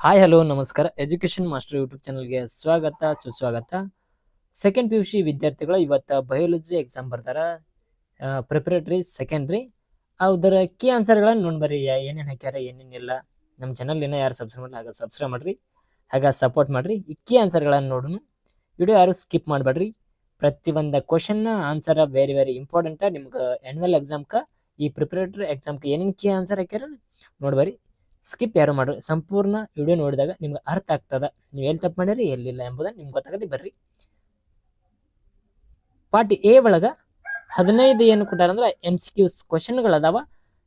Hi hello ನಮಸ್ಕಾರ. Education master YouTube ಚಾನಲ್ಗೆ ಸ್ವಾಗತ ಸುಸ್ವಾಗತ. ಸೆಕೆಂಡ್ PUC ವಿದ್ಯಾರ್ಥಿಗಳು ಇವತ್ತು ಬಯಾಲಜಿ ಎಕ್ಸಾಮ್ ಬರ್ತಾರ, ಪ್ರಿಪರೇಟರಿ ಸೆಕೆಂಡ್ರಿ. ಅದರ ಕೀ ಆನ್ಸರ್ಗಳನ್ನು ನೋಡ್ಬರ್ರಿ, ಏನೇನು ಹಾಕ್ಯಾರ ಏನೇನಿಲ್ಲ. ನಮ್ಮ ಚಾನಲ್ ಇನ್ನೂ ಯಾರು ಸಬ್ಸ್ಕ್ರೈಬ್ ಮಾಡಿ ಹಾಗೆ ಸಬ್ಸ್ಕ್ರೈಬ್ ಮಾಡ್ರಿ, ಹಾಗೆ ಸಪೋರ್ಟ್ ಮಾಡ್ರಿ. ಈ ಕೀ ಆನ್ಸರ್ಗಳನ್ನು ನೋಡೋಣ. ವಿಡಿಯೋ ಯಾರು ಸ್ಕಿಪ್ ಮಾಡಬೇಡ್ರಿ. ಪ್ರತಿಯೊಂದು question answer very very important. ನಿಮ್ಗೆ ಆ್ಯನ್ಯುವಲ್ ಎಕ್ಸಾಮ್ಗೆ ಈ ಪ್ರಿಪರೇಟರಿ ಎಕ್ಸಾಮ್ಗೆ ಏನೇನು ಕೀ ಆನ್ಸರ್ ಹಾಕ್ಯಾರ ನೋಡ್ಬರ್ರಿ. ಸ್ಕಿಪ್ ಯಾರು ಮಾಡ್ರಿ, ಸಂಪೂರ್ಣ ವಿಡಿಯೋ ನೋಡಿದಾಗ ನಿಮ್ಗೆ ಅರ್ಥ ಆಗ್ತದ ನೀವು ಎಲ್ಲಿ ತಪ್ಪು ಮಾಡಿರಿ ಎಲ್ಲಿಲ್ಲ ಎಂಬುದನ್ನು ನಿಮ್ಗೆ ಗೊತ್ತಾಗದೆ. ಬರ್ರಿ, ಪಾರ್ಟ್ ಎ ಒಳಗ 15 ಏನು ಕೊಟ್ಟಾರ ಅಂದ್ರೆ MCQs ಕ್ವಶನ್ಗಳು ಅದಾವ.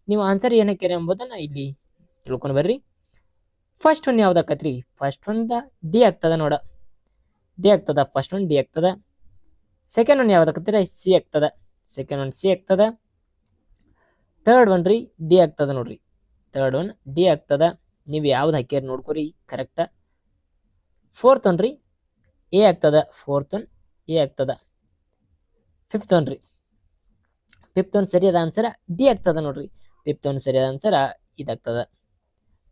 ನೀವು ಆನ್ಸರ್ ಏನಕ್ಕೆ ಎಂಬುದನ್ನ ಇಲ್ಲಿ ತಿಳ್ಕೊಂಡು ಬರ್ರಿ. ಫಸ್ಟ್ ಒನ್ ಯಾವ್ದಾಕತ್ರಿ? ಫಸ್ಟ್ ಒನ್ ಡಿ ಆಗ್ತದ ನೋಡ, ಡಿ ಆಗ್ತದ. ಫಸ್ಟ್ ಒನ್ ಡಿ ಆಗ್ತದ. ಸೆಕೆಂಡ್ ಒನ್ ಯಾವ್ದಾಕತ್ತೀರ? ಸಿ ಆಗ್ತದ. ಸೆಕೆಂಡ್ ಒನ್ ಸಿ ಆಗ್ತದ. ಥರ್ಡ್ ಒನ್ ರೀ ಡಿ ಆಗ್ತದ ನೋಡ್ರಿ. ಥರ್ಡ್ ಒನ್ ಡಿ ಆಗ್ತದ. ನೀವು ಯಾವ್ದು ಹಾಕ್ಯಾರ ನೋಡ್ಕೊರಿ ಕರೆಕ್ಟ. ಫೋರ್ತ್ ಒನ್ ರೀ ಎ ಆಗ್ತದ. ಫೋರ್ತ್ ಒನ್ ಎ ಆಗ್ತದ. ಫಿಫ್ತ್ ಒನ್ ರೀ, ಫಿಫ್ತ್ ಒನ್ ಸರಿಯಾದ ಆನ್ಸರ್ ಡಿ ಆಗ್ತದ ನೋಡ್ರಿ. ಫಿಫ್ತ್ ಒನ್ ಸರಿಯಾದ ಆನ್ಸರ್ ಇದಾಗ್ತದ,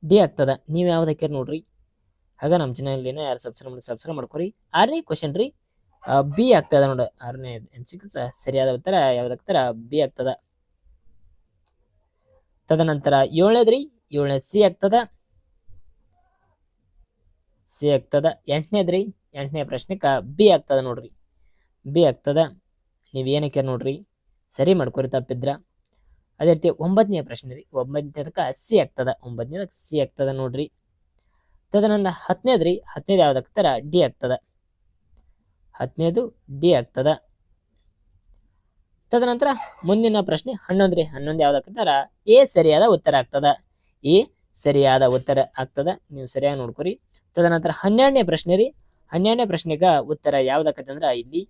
ಡಿ ಆಗ್ತದ. ನೀವು ಯಾವ್ದು ಹಾಕ್ಯಾರ ನೋಡ್ರಿ. ಹಾಗ ನಮ್ಮ ಚಾನಲ್ನ ಯಾರು ಸಬ್ಸ್ಕ್ರೈಬ್ ಮಾಡ್ಕೊರಿ. 6ನೇ ಕ್ವಶನ್ ರೀ ಬಿ ಆಗ್ತದ ನೋಡ. 6ನೇ MCQ ಸರಿಯಾದ ಉತ್ತರ ಯಾವ್ದಾಗ್ತಾರ? ಬಿ ಆಗ್ತದ. ತದನಂತರ 7ನೇದ್ರಿ, 7ನೇ ಸಿ ಆಗ್ತದ. ಸಿ ಆಗ್ತದ. 8ನೇದ್ರಿ, 8ನೇ ಪ್ರಶ್ನೆಗೆ ಬಿ ಆಗ್ತದ ನೋಡ್ರಿ. ಬಿ ಆಗ್ತದ. ನೀವು ಏನಕ್ಕೆ ನೋಡ್ರಿ, ಸರಿ ಮಾಡ್ಕೊರಿ ತಪ್ಪಿದ್ರ. ಅದೇ ರೀತಿ 9ನೇ ಪ್ರಶ್ನೆ ರೀ, 9ನೇದಕ್ಕೆ ಸಿ ಆಗ್ತದ. 9ನೇದಕ್ಕೆ ಸಿ ಆಗ್ತದ ನೋಡ್ರಿ. ತದನಂತರ 10ನೇದ್ರಿ, 10ನೇದು ಯಾವ್ದಾಗ್ತಾರ? ಡಿ ಆಗ್ತದ. 10ನೇದು ಡಿ ಆಗ್ತದ. ತದನಂತರ ಮುಂದಿನ ಪ್ರಶ್ನೆ 11 ರೀ, 11 ಯಾವ್ದಾಗ್ತಾರ? ಎ ಸರಿಯಾದ ಉತ್ತರ ಆಗ್ತದ. ಎ ಸರಿಯಾದ ಉತ್ತರ ಆಗ್ತದ. ನೀವು ಸರಿಯಾಗಿ ನೋಡ್ಕೊರಿ. ತದನಂತರ 12ನೇ ಪ್ರಶ್ನೆ ರೀ, 12ನೇ ಪ್ರಶ್ನೆಗೆ ಉತ್ತರ ಯಾವ್ದಾಕತ್ತೆ ಅಂದ್ರೆ ಇಲ್ಲಿ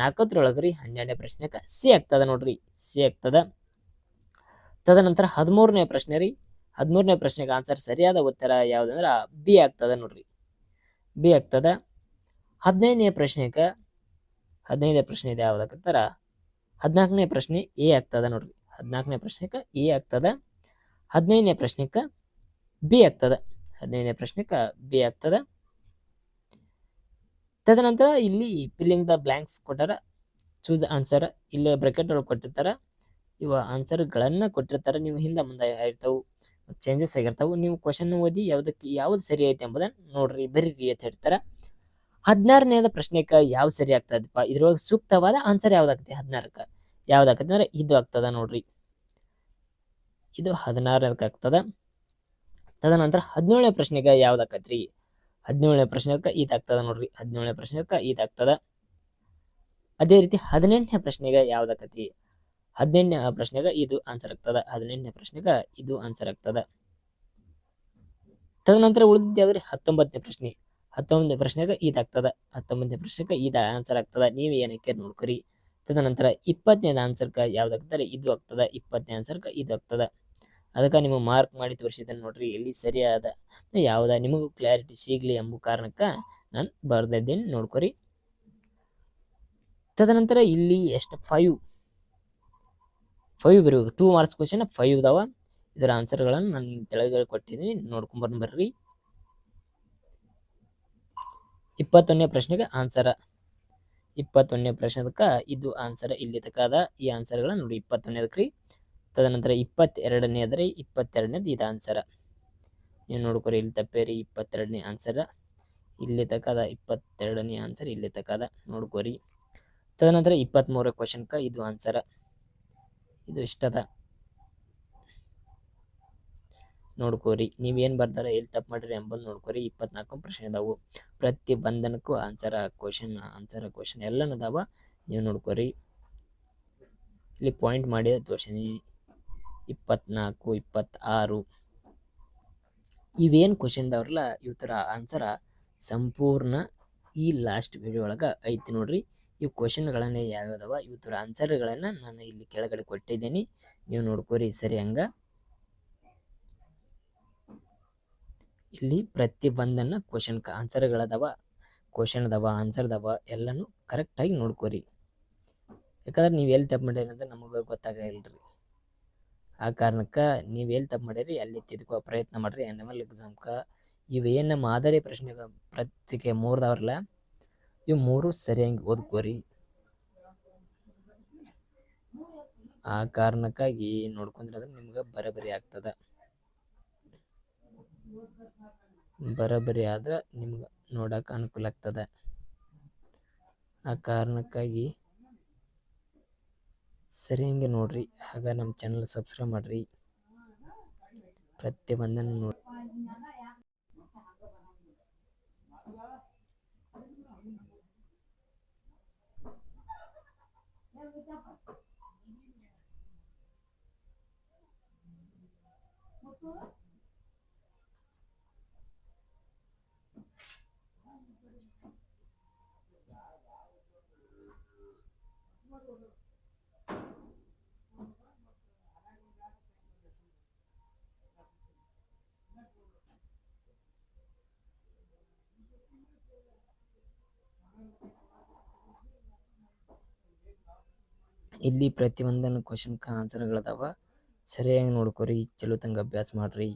4ರೊಳಗ್ರಿ 12ನೇ ಪ್ರಶ್ನೆಗೆ ಸಿ ಆಗ್ತದ ನೋಡ್ರಿ. ಸಿ ಆಗ್ತದ. ತದನಂತರ 13ನೇ ಪ್ರಶ್ನೆ ರೀ, 13ನೇ ಪ್ರಶ್ನೆಗೆ ಆನ್ಸರ್ ಸರಿಯಾದ ಉತ್ತರ ಯಾವ್ದಂದ್ರ ಬಿ ಆಗ್ತದ ನೋಡ್ರಿ. ಬಿ ಆಗ್ತದ. 15ನೇ ಪ್ರಶ್ನೆಗೆ, 15ನೇ ಪ್ರಶ್ನೆ ಇದೆ ಯಾವ್ದಾಕತ್ತಾರ? 14ನೇ ಪ್ರಶ್ನೆ ಎ ಆಗ್ತದ ನೋಡ್ರಿ. 14ನೇ ಪ್ರಶ್ನೆಗೆ ಎ ಆಗ್ತದ. 15ನೇ ಪ್ರಶ್ನೆಗೆ ಬಿ ಆಗ್ತದ. 15ನೇ ಪ್ರಶ್ನೆಗೆ ಬಿ ಆಗ್ತದ. ತದನಂತರ ಇಲ್ಲಿ ಫಿಲ್ಲಿಂಗ್ ದ ಬ್ಲಾಂಕ್ಸ್ ಕೊಟ್ಟಾರ. ಚೂಸ್ ಆನ್ಸರ್ ಇಲ್ಲೇ ಬ್ರಾಕೆಟ್ ಒಳಗೆ ಕೊಟ್ಟಿರ್ತಾರ. ಇವ ಆನ್ಸರ್ಗಳನ್ನ ಕೊಟ್ಟಿರ್ತಾರೆ. ನೀವು ಹಿಂದೆ ಮುಂದೆ ಇರ್ತಾವು, ಚೇಂಜಸ್ ಆಗಿರ್ತಾವು. ನೀವು ಕ್ವಶನ್ ಓದಿ ಯಾವ್ದು ಸರಿ ಐತೆ ಎಂಬುದನ್ನು ನೋಡ್ರಿ, ಬರೀರಿ ಅಂತ ಹೇಳ್ತಾರೆ. 16ನೇದ ಪ್ರಶ್ನೆಗೆ ಯಾವ ಸರಿ ಆಗ್ತದಪ್ಪ? ಇದ್ರೊಳಗೆ ಸೂಕ್ತವಾದ ಆನ್ಸರ್ ಯಾವ್ದಾಗ್ತದೆ? 16ಕ್ಕೆ ಯಾವ್ದಾಗ್ತದೆ ಅಂದ್ರೆ ಇದು ಆಗ್ತದ ನೋಡ್ರಿ. ಇದು 16ಕ್ಕೆ ಆಗ್ತದ. ತದನಂತರ 17ನೇ ಪ್ರಶ್ನೆಗೆ ಯಾವ್ದಾಕತ್ರಿ? 17ನೇ ಪ್ರಶ್ನೆಗೆ ಇದಾಗ್ತದ ನೋಡ್ರಿ. 17ನೇ ಪ್ರಶ್ನೆಗೆ ಇದಾಗ್ತದ. ಅದೇ ರೀತಿ 18ನೇ ಪ್ರಶ್ನೆಗೆ ಯಾವ್ದಾಕತಿ? 18ನೇ ಪ್ರಶ್ನೆಗೆ ಇದು ಆನ್ಸರ್ ಆಗ್ತದ. 18ನೇ ಪ್ರಶ್ನೆಗೆ ಇದು ಆನ್ಸರ್ ಆಗ್ತದ. ತದನಂತರ ಉಳಿದಿದ್ದು ಯಾವ್ದ್ರಿ? 19ನೇ ಪ್ರಶ್ನೆ. 19ನೇ ಪ್ರಶ್ನೆಗೆ ಇದಾಗ್ತದ. 19ನೇ ಪ್ರಶ್ನೆಗೆ ಇದು ಆನ್ಸರ್ ಆಗ್ತದ. ನೀವು ಏನಕ್ಕೆ ನೋಡ್ಕೊರಿ. ತದನಂತರ 20ನೇದ ಆನ್ಸರ್ಗೆ ಯಾವ್ದಾಗ್ತಾರೆ? ಇದು ಆಗ್ತದ. 20ನೇ ಆನ್ಸರ್ಗೆ ಇದು ಆಗ್ತದ. ಅದಕ್ಕೆ ನೀವು ಮಾರ್ಕ್ ಮಾಡಿ ತೋರಿಸಿದ್ದನ್ನು ನೋಡ್ರಿ, ಎಲ್ಲಿ ಸರಿಯಾದ ಯಾವ್ದ ನಿಮಗೂ ಕ್ಲಾರಿಟಿ ಸಿಗ್ಲಿ ಎಂಬ ಕಾರಣಕ್ಕೆ ನಾನು ಬರ್ದಿದ್ದೇನೆ, ನೋಡ್ಕೊರಿ. ತದನಂತರ ಇಲ್ಲಿ ಎಷ್ಟು? 5 ಬರೀಬೇಕು. 2 ಮಾರ್ಕ್ಸ್ ಕ್ವಶನ್ 5 ಇದಾವ. ಇದರ ಆನ್ಸರ್ಗಳನ್ನು ನಾನು ತೆಳಗಡೆ ಕೊಟ್ಟಿದ್ದೀನಿ, ನೋಡ್ಕೊಂಡ್ ಬರ್ರಿ. 21ನೇ ಪ್ರಶ್ನೆಗೆ ಆನ್ಸರ್. 21ನೇ ಪ್ರಶ್ನೆದಕ್ಕೆ ಇದು ಆನ್ಸರ್ ಇಲ್ಲಿ ತಕ ಅದ. ಈ ಆನ್ಸರ್ಗಳನ್ನ ನೋಡಿ 21ನೇದಕ್ಕೆ ರೀ. ತದನಂತರ 22ನೇದ್ರಿ, 22ನೇದು ಇದು ಆನ್ಸರ್. ನೀವು ನೋಡ್ಕೊರಿ, ಇಲ್ಲಿ ತಪ್ಪೇರಿ. 22ನೇ ಆನ್ಸರ್ ಇಲ್ಲಿ ತಕ ಅದ. 22ನೇ ಆನ್ಸರ್ ಇಲ್ಲಿ ತಕ ಅದ, ನೋಡ್ಕೊರಿ. ತದನಂತರ 23ನೇ ಕ್ವಶನ್ಗೆ ಇದು ಆನ್ಸರ್. ಇದು ಇಷ್ಟದ, ನೋಡ್ಕೋರಿ. ನೀವೇನು ಬರ್ದಾರ, ಎಲ್ಲಿ ತಪ್ಪು ಮಾಡಿರಿ ಎಂಬುದು ನೋಡ್ಕೋರಿ. 24 ಪ್ರಶ್ನೆ ಅದಾವು. ಪ್ರತಿ ಬಂಧನಕ್ಕೂ ಆನ್ಸರ್ ಕ್ವಶನ್ ಎಲ್ಲನೂ ಅದಾವ. ನೀವು ನೋಡ್ಕೋರಿ. ಇಲ್ಲಿ ಪಾಯಿಂಟ್ ಮಾಡಿ ತೋರಿಸಿದೀನಿ. 24, 26 ಇವೇನು ಕ್ವಶನ್ ಅದಾವ್ರಲ್ಲ, ಇವತ್ತರ ಆನ್ಸರ ಸಂಪೂರ್ಣ ಈ ಲಾಸ್ಟ್ ವಿಡಿಯೋ ಒಳಗೆ ಐತಿ ನೋಡ್ರಿ. ಈ ಕ್ವಶನ್ಗಳನ್ನ ಯಾವ್ಯಾವ ಇವತ್ತರ ಆನ್ಸರ್ಗಳನ್ನು ನಾನು ಇಲ್ಲಿ ಕೆಳಗಡೆ ಕೊಟ್ಟಿದ್ದೀನಿ, ನೀವು ನೋಡ್ಕೋರಿ ಸರಿ. ಹಂಗ ಇಲ್ಲಿ ಪ್ರತಿ ಬಂದನ್ನ ಕ್ವಶನ್ ಆನ್ಸರ್ಗಳದಾವ, ಆನ್ಸರ್ ಅದಾವ, ಎಲ್ಲನೂ ಕರೆಕ್ಟಾಗಿ ನೋಡ್ಕೋರಿ. ಯಾಕಂದ್ರೆ ನೀವು ಎಲ್ಲಿ ತಪ್ಪು ಮಾಡಿರಿ ಅಂತ ನಮಗೆ ಗೊತ್ತಾಗಲ್ರಿ. ಆ ಕಾರಣಕ್ಕೆ ನೀವು ಎಲ್ಲಿ ತಪ್ಪು ಮಾಡಿರಿ ಅಲ್ಲಿ ತಿದ್ಕೋ ಪ್ರಯತ್ನ ಮಾಡಿರಿ. ಆ್ಯನ್ಯುವಲ್ ಎಕ್ಸಾಮ್ಗೆ ಇವೇನು ಮಾದರಿ ಪ್ರಶ್ನೆಗಳು ಪ್ರತ್ಯೇಕ 3 ಇವು 3 ಸರಿಯಾಗಿ ಓದ್ಕೋರಿ. ಆ ಕಾರಣಕ್ಕಾಗಿ ನೋಡ್ಕೊಂಡ್ರೆ ನಿಮ್ಗೆ ಬರಬರಿ ಆಗ್ತದ. ಬರಬರಿ ಆದ್ರೆ ನಿಮ್ಗೆ ನೋಡಕ್ಕೆ ಅನುಕೂಲ ಆಗ್ತದೆ. ಆ ಕಾರಣಕ್ಕಾಗಿ ಸರಿಯಾಗಿ ನೋಡ್ರಿ. ಆಗ ನಮ್ಮ ಚಾನಲ್ ಸಬ್ಸ್ಕ್ರೈಬ್ ಮಾಡ್ರಿ. ಪ್ರತಿಯೊಂದನ್ನು ನೋಡಿ. ಇಲ್ಲಿ ಪ್ರತಿಯೊಂದನ್ನು ಕ್ವಶನ್ಗೆ ಆನ್ಸರ್ಗಳದಾವ. ಸರಿಯಾಗಿ ನೋಡ್ಕೊರಿ. ಚಲೋ ತಂಗ ಅಭ್ಯಾಸ ಮಾಡ್ರಿ.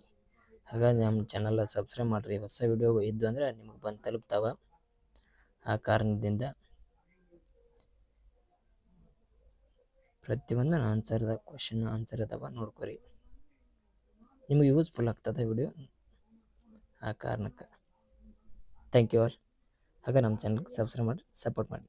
ಹಾಗಾಗಿ ನಮ್ಮ ಚಾನಲ್ ಸಬ್ಸ್ಕ್ರೈಬ್ ಮಾಡ್ರಿ. ಹೊಸ ವಿಡಿಯೋ ಇದ್ದು ಅಂದ್ರೆ ನಿಮಗೆ ಬಂದು ತಲುಪ್ತಾವ. ಆ ಕಾರಣದಿಂದ ಪ್ರತಿಯೊಂದು ಕ್ವಶನ್ ಆನ್ಸರ್ ಅದಾವ ನೋಡ್ಕೊರಿ. ನಿಮಗೆ ಯೂಸ್ಫುಲ್ ಆಗ್ತದೆ ವಿಡಿಯೋ. ಆ ಕಾರಣಕ್ಕೆ ಥ್ಯಾಂಕ್ ಯು ಆಲ್. ಹಾಗೆ ನಮ್ಮ ಚಾನಲ್ಗೆ ಸಬ್ಸ್ಕ್ರೈಬ್ ಮಾಡಿ ಸಪೋರ್ಟ್ ಮಾಡಿ.